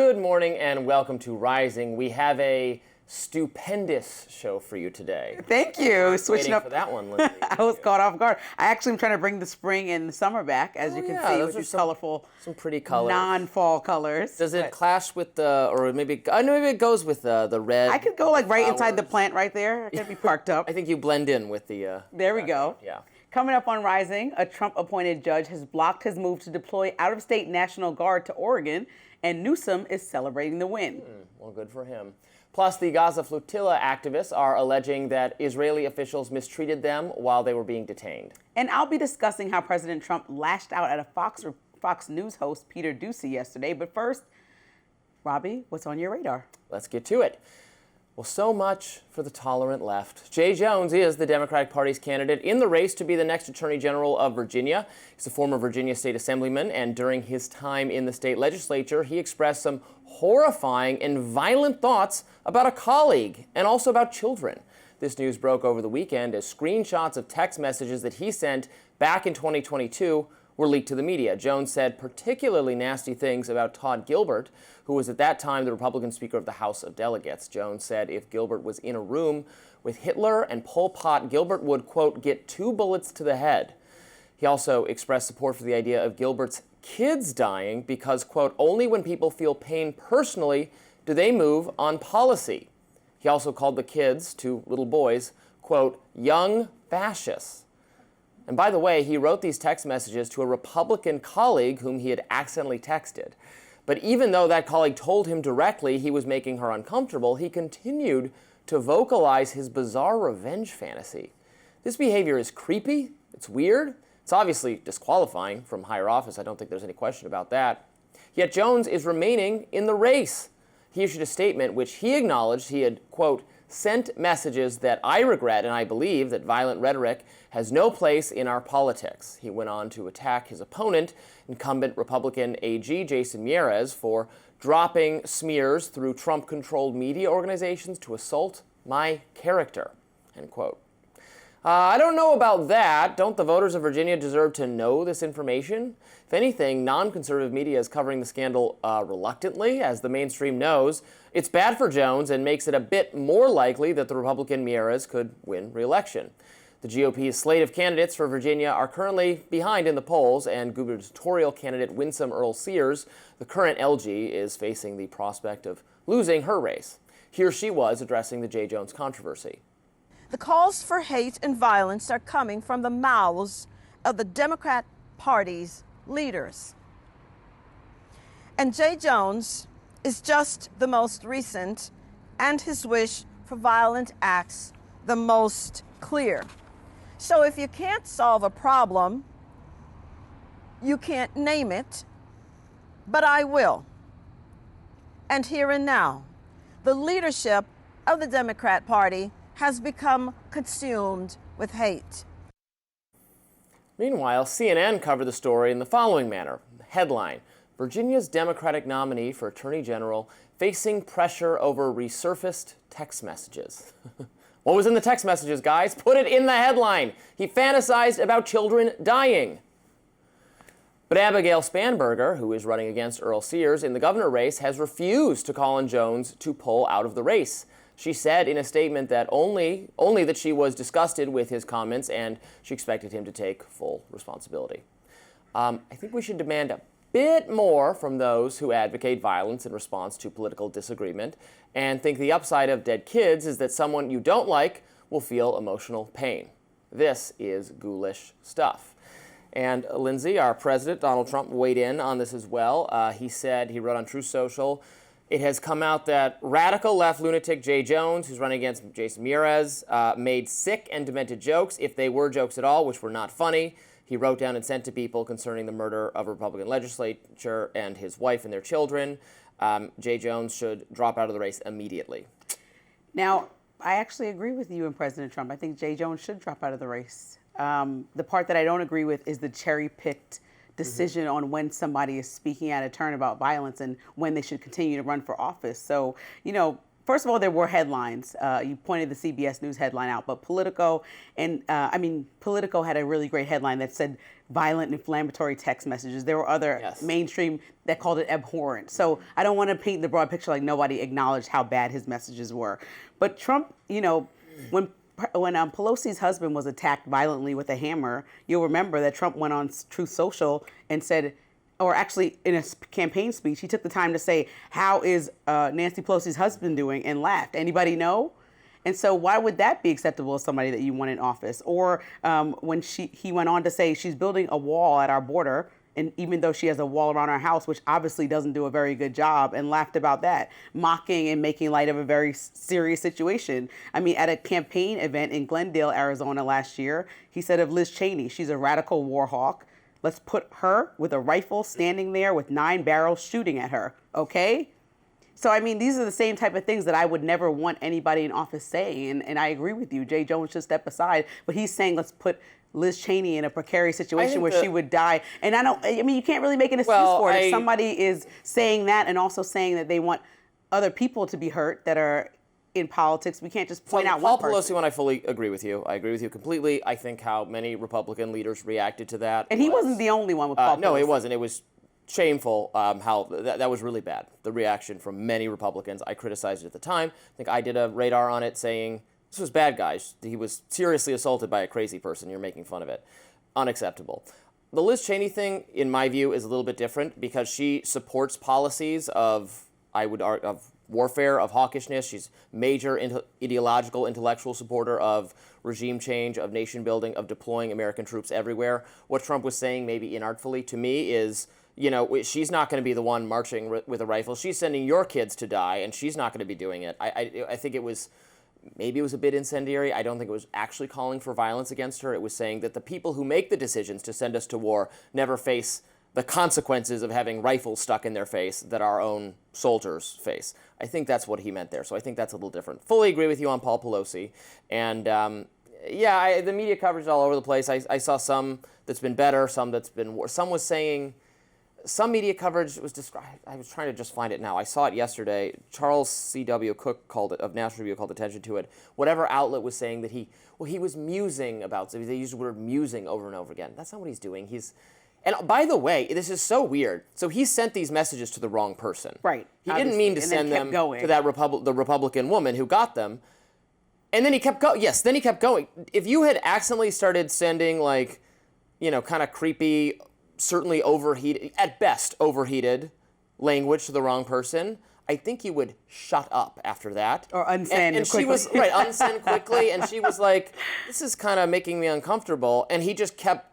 Good morning and welcome to Rising. We have a stupendous show for you today. Thank you. Switching up for that one, Lindsay. I was caught off guard. I actually am trying to bring the spring and the summer back, as you can see, those with are these colorful, some pretty colors. non-fall colors. Does it clash with the, or maybe, I know maybe it goes with the red? I could go like right inside the flowers. plant right there. I could be parked up. I think you blend in with the. There we go. Yeah. Coming up on Rising, a Trump-appointed judge has blocked his move to deploy out-of-state National Guard to Oregon, and Newsom is celebrating the win. Well, good for him. Plus, the Gaza flotilla activists are alleging that Israeli officials mistreated them while they were being detained. And I'll be discussing how President Trump lashed out at a Fox News host, Peter Doocy, yesterday. But first, Robby, what's on your radar? Let's get to it. Well, so much for the tolerant left. Jay Jones is the Democratic Party's candidate in the race to be the next Attorney General of Virginia. He's a former Virginia state assemblyman, and during his time in the state legislature, he expressed some horrifying and violent thoughts about a colleague and also about children. This news broke over the weekend as screenshots of text messages that he sent back in 2022 were leaked to the media. Jones said particularly nasty things about Todd Gilbert, who was at that time the Republican Speaker of the House of Delegates. Jones said if Gilbert was in a room with Hitler and Pol Pot, Gilbert would, quote, get 2 bullets to the head. He also expressed support for the idea of Gilbert's kids dying because, quote, only when people feel pain personally do they move on policy. He also called the kids, 2 little boys, quote, young fascists. And by the way, he wrote these text messages to a Republican colleague whom he had accidentally texted. But even though that colleague told him directly he was making her uncomfortable, he continued to vocalize his bizarre revenge fantasy. This behavior is creepy, it's weird, it's obviously disqualifying from higher office. I don't think there's any question about that. Yet Jones is remaining in the race. He issued a statement which he acknowledged he had, quote, sent messages that I regret and I believe that violent rhetoric has no place in our politics. He went on to attack his opponent, incumbent Republican AG Jason Miyares, for dropping smears through Trump-controlled media organizations to assault my character, end quote. I don't know about that. Don't the voters of Virginia deserve to know this information? If anything, non-conservative media is covering the scandal reluctantly, as the mainstream knows. It's bad for Jones and makes it a bit more likely that the Republican Miyares could win re-election. The GOP's slate of candidates for Virginia are currently behind in the polls, and gubernatorial candidate Winsome Earle-Sears, the current LG, is facing the prospect of losing her race. Here she was addressing the Jay Jones controversy. The calls for hate and violence are coming from the mouths of the Democrat Party's leaders. And Jay Jones is just the most recent, and his wish for violent acts the most clear. So if you can't solve a problem, you can't name it, but I will. And here and now, the leadership of the Democrat Party has become consumed with hate. Meanwhile, CNN covered the story in the following manner. Headline, Virginia's Democratic nominee for Attorney General facing pressure over resurfaced text messages. What was in the text messages, guys? Put it in the headline. He fantasized about children dying. But Abigail Spanberger, who is running against Earle-Sears in the governor race, has refused to call on Jones to pull out of the race. She said in a statement that only that she was disgusted with his comments and she expected him to take full responsibility. I think we should demand a bit more from those who advocate violence in response to political disagreement and think the upside of dead kids is that someone you don't like will feel emotional pain. This is ghoulish stuff. And Lindsay, our president, Donald Trump, weighed in on this as well. He wrote on Truth Social, it has come out that radical left lunatic Jay Jones, who's running against Jason Miyares, made sick and demented jokes, if they were jokes at all, which were not funny. He wrote down and sent to people concerning the murder of a Republican legislature and his wife and their children. Jay Jones should drop out of the race immediately. Now, I actually agree with you and President Trump. I think Jay Jones should drop out of the race. The part that I don't agree with is the cherry-picked decision on when somebody is speaking out of turn about violence and when they should continue to run for office. So, first of all, there were headlines. You pointed the CBS News headline out, but Politico Politico had a really great headline that said violent, inflammatory text messages. There were other mainstream that called it abhorrent. So I don't want to paint the broad picture like nobody acknowledged how bad his messages were. But Trump, when Pelosi's husband was attacked violently with a hammer, you'll remember that Trump went on Truth Social and said, or actually in a campaign speech, he took the time to say, how is Nancy Pelosi's husband doing, and laughed. Anybody know? And so why would that be acceptable as somebody that you want in office? Or when he went on to say she's building a wall at our border, and even though she has a wall around our house, which obviously doesn't do a very good job, and laughed about that, mocking and making light of a very serious situation. I mean, at a campaign event in Glendale, Arizona last year, he said of Liz Cheney, she's a radical war hawk. Let's put her with a rifle standing there with 9 barrels shooting at her, okay? So, I mean, these are the same type of things that I would never want anybody in office saying. And I agree with you. Jay Jones should step aside. But he's saying let's put Liz Cheney in a precarious situation where she would die. And you can't really make an excuse for it. If somebody is saying that and also saying that they want other people to be hurt that are in politics, we can't just point out one person. Paul Pelosi, when I fully agree with you. I agree with you completely. I think how many Republican leaders reacted to that. And he wasn't the only one with Paul Pelosi. No, he wasn't. It was shameful how that was really bad. The reaction from many Republicans. I criticized it at the time. I think I did a radar on it saying, this was bad, guys. He was seriously assaulted by a crazy person. You're making fun of it. Unacceptable. The Liz Cheney thing, in my view, is a little bit different because she supports policies of, I would argue, of warfare, of hawkishness. She's major ideological, intellectual supporter of regime change, of nation building, of deploying American troops everywhere. What Trump was saying, maybe inartfully to me, is, she's not going to be the one marching with a rifle. She's sending your kids to die, and she's not going to be doing it. I think maybe it was a bit incendiary. I don't think it was actually calling for violence against her. It was saying that the people who make the decisions to send us to war never face the consequences of having rifles stuck in their face that our own soldiers face. I think that's what he meant there. So I think that's a little different. Fully agree with you on Paul Pelosi. And the media coverage is all over the place. I saw some that's been better, some that's been worse. Some media coverage was described. I was trying to just find it now. I saw it yesterday. Charles C.W. Cook of National Review called attention to it. Whatever outlet was saying that he was musing about. So they used the word musing over and over again. That's not what he's doing. And by the way, this is so weird. So he sent these messages to the wrong person. Right. He didn't mean to send them to that the Republican woman who got them. And then he kept going. Yes, then he kept going. If you had accidentally started sending kind of creepy, certainly overheated, at best overheated language to the wrong person, I think he would shut up after that. Or unsend and quickly. She was, unsend quickly. And she was like, this is kind of making me uncomfortable. And he just kept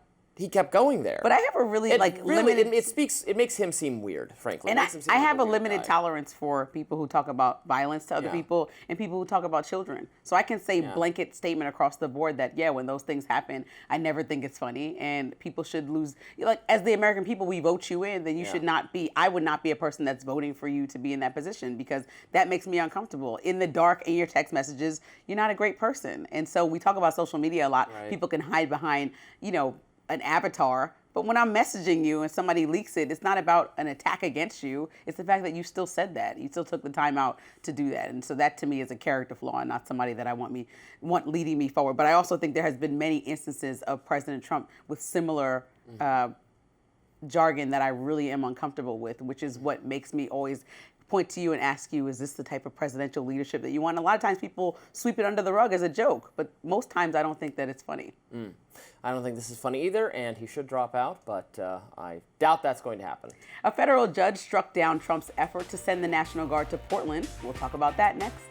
going there. But I have a limited... It makes him seem weird, frankly. And I have a limited tolerance for people who talk about violence to other people and people who talk about children. So I can say blanket statement across the board that, when those things happen, I never think it's funny. And people should lose... as the American people, we vote you in, then you should not be... I would not be a person that's voting for you to be in that position because that makes me uncomfortable. In the dark, in your text messages, you're not a great person. And so we talk about social media a lot. Right. People can hide behind, an avatar, but when I'm messaging you and somebody leaks it, it's not about an attack against you. It's the fact that you still said that. You still took the time out to do that. And so that to me is a character flaw and not somebody that I want leading me forward. But I also think there has been many instances of President Trump with similar jargon that I really am uncomfortable with, which is what makes me always point to you and ask you, is this the type of presidential leadership that you want? And a lot of times people sweep it under the rug as a joke, but most times I don't think that it's funny. I don't think this is funny either, and he should drop out, but I doubt that's going to happen. A federal judge struck down Trump's effort to send the National Guard to Portland. We'll talk about that next.